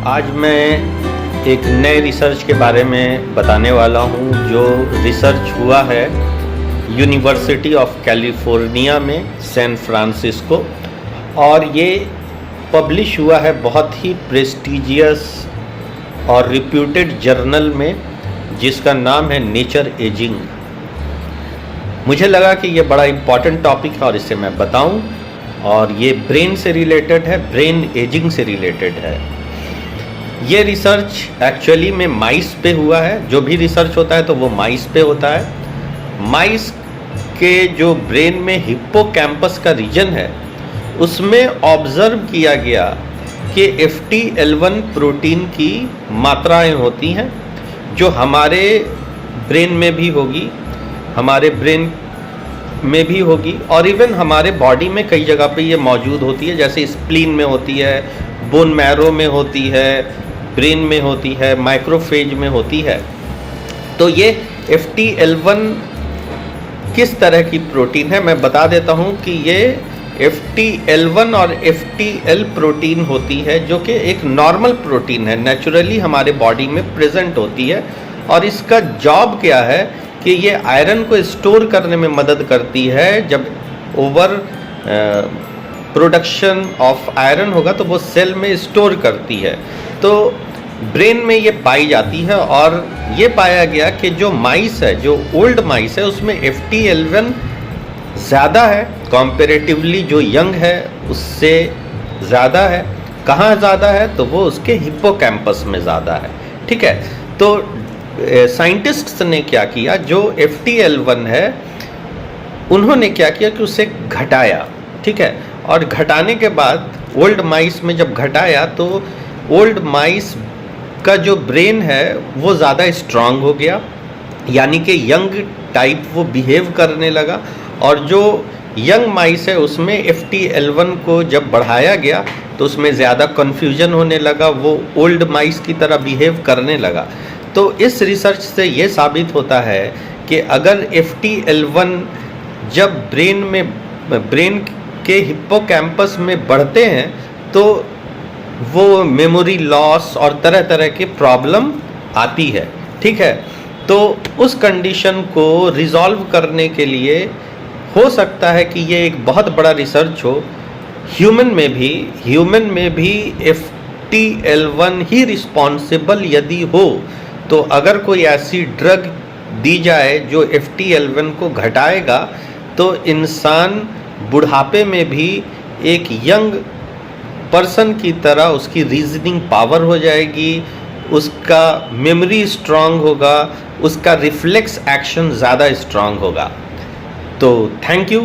आज मैं एक नए रिसर्च के बारे में बताने वाला हूँ जो रिसर्च हुआ है यूनिवर्सिटी ऑफ कैलिफोर्निया में सैन फ्रांसिस्को, और ये पब्लिश हुआ है बहुत ही प्रेस्टिजियस और रिप्यूटेड जर्नल में जिसका नाम है नेचर एजिंग। मुझे लगा कि ये बड़ा इम्पॉर्टेंट टॉपिक है और इसे मैं बताऊं, और ये ब्रेन से रिलेटेड है, ब्रेन एजिंग से रिलेटेड है। ये रिसर्च एक्चुअली में माइस पे हुआ है। जो भी रिसर्च होता है तो वो माइस पे होता है। माइस के जो ब्रेन में हिप्पोकैम्पस का रीजन है उसमें ऑब्जर्व किया गया कि FTL1 प्रोटीन की मात्राएं होती हैं जो हमारे ब्रेन में भी होगी, हमारे ब्रेन में भी होगी, और इवन हमारे बॉडी में कई जगह पे ये मौजूद होती है, जैसे स्प्लीन में होती है, बोन मैरो में होती है, ब्रेन में होती है, माइक्रोफेज में होती है। तो ये FTL1 किस तरह की प्रोटीन है मैं बता देता हूँ कि ये FTL1 और FTL प्रोटीन होती है जो कि एक नॉर्मल प्रोटीन है, नेचुरली हमारे बॉडी में प्रेजेंट होती है। और इसका जॉब क्या है कि ये आयरन को स्टोर करने में मदद करती है। जब ओवर प्रोडक्शन ऑफ आयरन होगा तो वो सेल में स्टोर करती है, तो ब्रेन में ये पाई जाती है। और ये पाया गया कि जो माइस है, जो ओल्ड माइस है, उसमें FTL1 ज़्यादा है कंपैरेटिवली, जो यंग है उससे ज़्यादा है। कहाँ ज़्यादा है? तो वो उसके हिप्पोकैम्पस में ज़्यादा है। ठीक है, तो साइंटिस्ट्स ने क्या किया, जो FTL1 है उन्होंने क्या किया कि उसे घटाया। ठीक है, और घटाने के बाद ओल्ड माइस में जब घटाया तो ओल्ड माइस का जो ब्रेन है वो ज़्यादा स्ट्रांग हो गया, यानी कि यंग टाइप वो बिहेव करने लगा। और जो यंग माइस है उसमें FTL1 को जब बढ़ाया गया तो उसमें ज़्यादा कन्फ्यूजन होने लगा, वो ओल्ड माइस की तरह बिहेव करने लगा। तो इस रिसर्च से ये साबित होता है कि अगर FTL1 जब ब्रेन के हिप्पोकैम्पस में बढ़ते हैं तो वो मेमोरी लॉस और तरह तरह के प्रॉब्लम आती है। ठीक है, तो उस कंडीशन को रिजॉल्व करने के लिए हो सकता है कि ये एक बहुत बड़ा रिसर्च हो। ह्यूमन में भी FTL1 ही रिस्पॉन्सिबल यदि हो, तो अगर कोई ऐसी ड्रग दी जाए जो FTL1 को घटाएगा तो इंसान बुढ़ापे में भी एक यंग पर्सन की तरह उसकी रीजनिंग पावर हो जाएगी, उसका मेमोरी स्ट्रांग होगा, उसका रिफ्लेक्स एक्शन ज़्यादा स्ट्रांग होगा। तो थैंक यू।